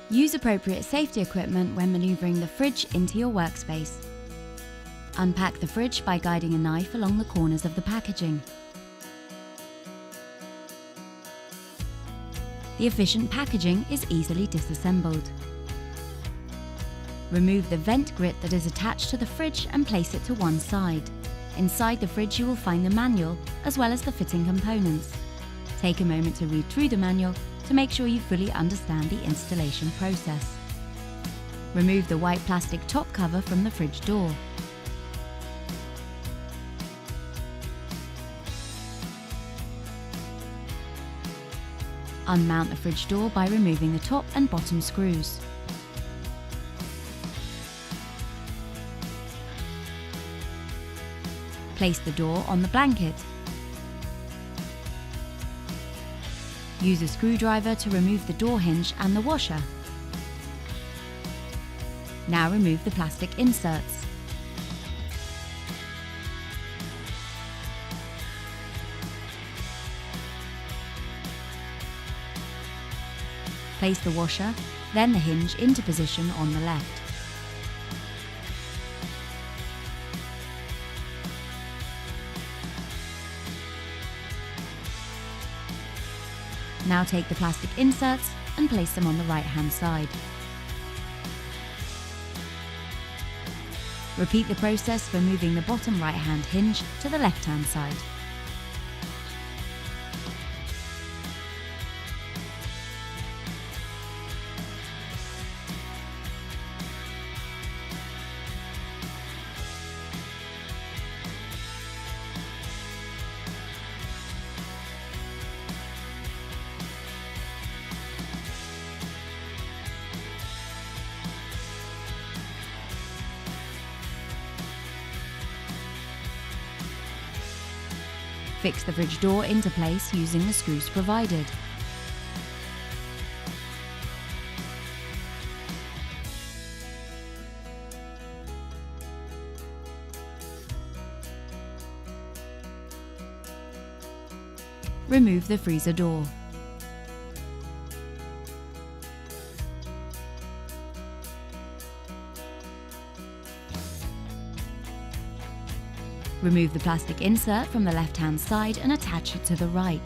Use appropriate safety equipment when maneuvering the fridge into your workspace. Unpack the fridge by guiding a knife along the corners of the packaging. The efficient packaging is easily disassembled. Remove the vent grit that is attached to the fridge and place it to one side. Inside the fridge you will find the manual as well as the fitting components. Take a moment to read through the manual to make sure you fully understand the installation process. Remove the white plastic top cover from the fridge door. Unmount the fridge door by removing the top and bottom screws. Place the door on the blanket. Use a screwdriver to remove the door hinge and the washer. Now remove the plastic inserts. Place the washer, then the hinge into position on the left. Now take the plastic inserts and place them on the right-hand side. Repeat the process for moving the bottom right-hand hinge to the left-hand side. Fix the fridge door into place using the screws provided. Remove the freezer door. Remove the plastic insert from the left-hand side and attach it to the right.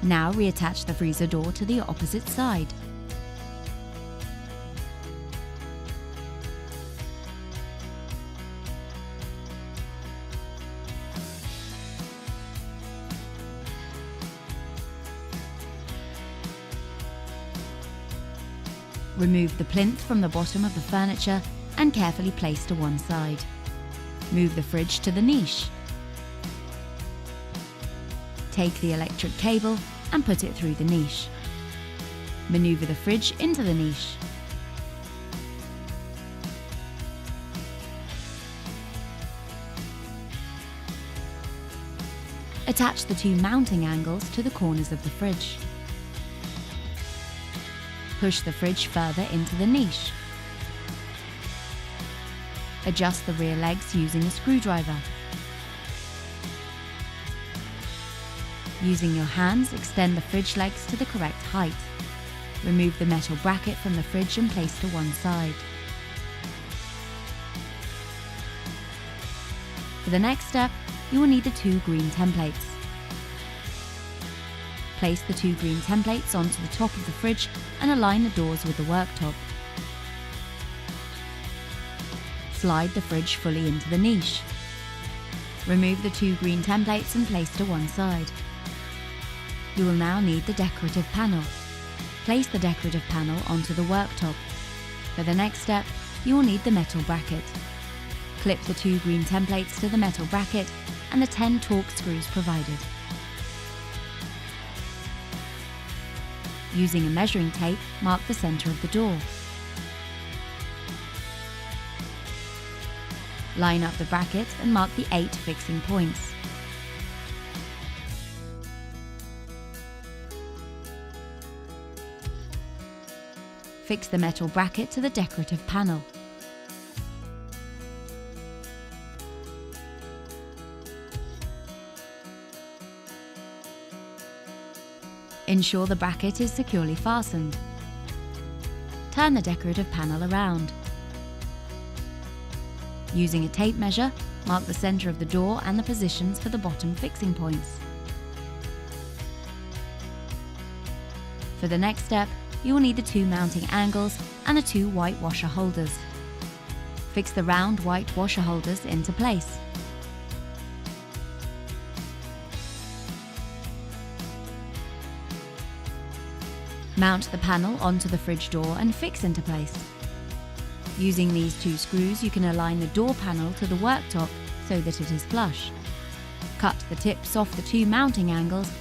Now reattach the freezer door to the opposite side. Remove the plinth from the bottom of the furniture and carefully place to one side. Move the fridge to the niche. Take the electric cable and put it through the niche. Maneuver the fridge into the niche. Attach the two mounting angles to the corners of the fridge. Push the fridge further into the niche. Adjust the rear legs using a screwdriver. Using your hands, extend the fridge legs to the correct height. Remove the metal bracket from the fridge and place to one side. For the next step, you will need the two green templates. Place the two green templates onto the top of the fridge and align the doors with the worktop. Slide the fridge fully into the niche. Remove the two green templates and place to one side. You will now need the decorative panel. Place the decorative panel onto the worktop. For the next step, you will need the metal bracket. Clip the two green templates to the metal bracket and the 10 Torx screws provided. Using a measuring tape, mark the center of the door. Line up the bracket and mark the 8 fixing points. Fix the metal bracket to the decorative panel. Ensure the bracket is securely fastened. Turn the decorative panel around. Using a tape measure, mark the center of the door and the positions for the bottom fixing points. For the next step, you will need the 2 mounting angles and the 2 white washer holders. Fix the round white washer holders into place. Mount the panel onto the fridge door and fix into place. Using these 2 screws, you can align the door panel to the worktop so that it is flush. Cut the tips off the 2 mounting angles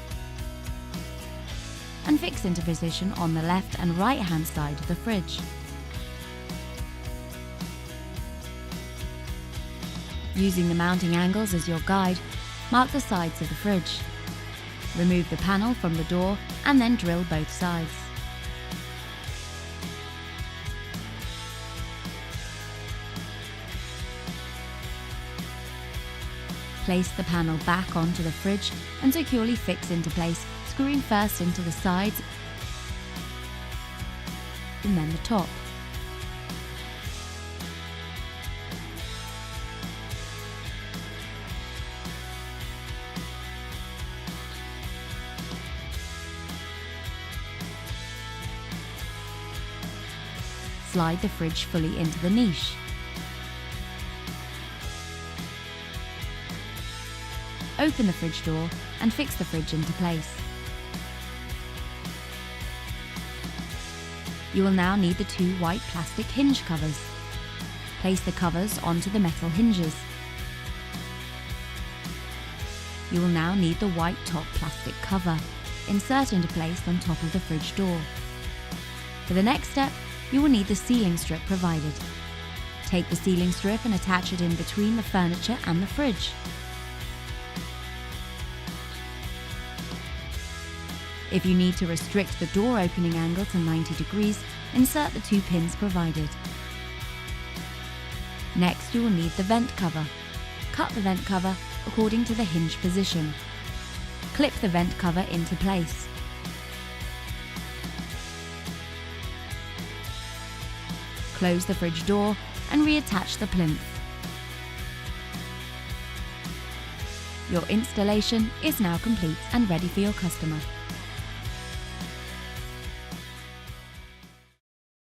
and fix into position on the left and right hand side of the fridge. Using the mounting angles as your guide, mark the sides of the fridge. Remove the panel from the door and then drill both sides. Place the panel back onto the fridge and securely fix into place, screwing first into the sides and then the top. Slide the fridge fully into the niche. Open the fridge door and fix the fridge into place. You will now need the 2 white plastic hinge covers. Place the covers onto the metal hinges. You will now need the white top plastic cover. Insert into place on top of the fridge door. For the next step, you will need the sealing strip provided. Take the sealing strip and attach it in between the furniture and the fridge. If you need to restrict the door opening angle to 90 degrees, insert the 2 pins provided. Next, you will need the vent cover. Cut the vent cover according to the hinge position. Clip the vent cover into place. Close the fridge door and reattach the plinth. Your installation is now complete and ready for your customer.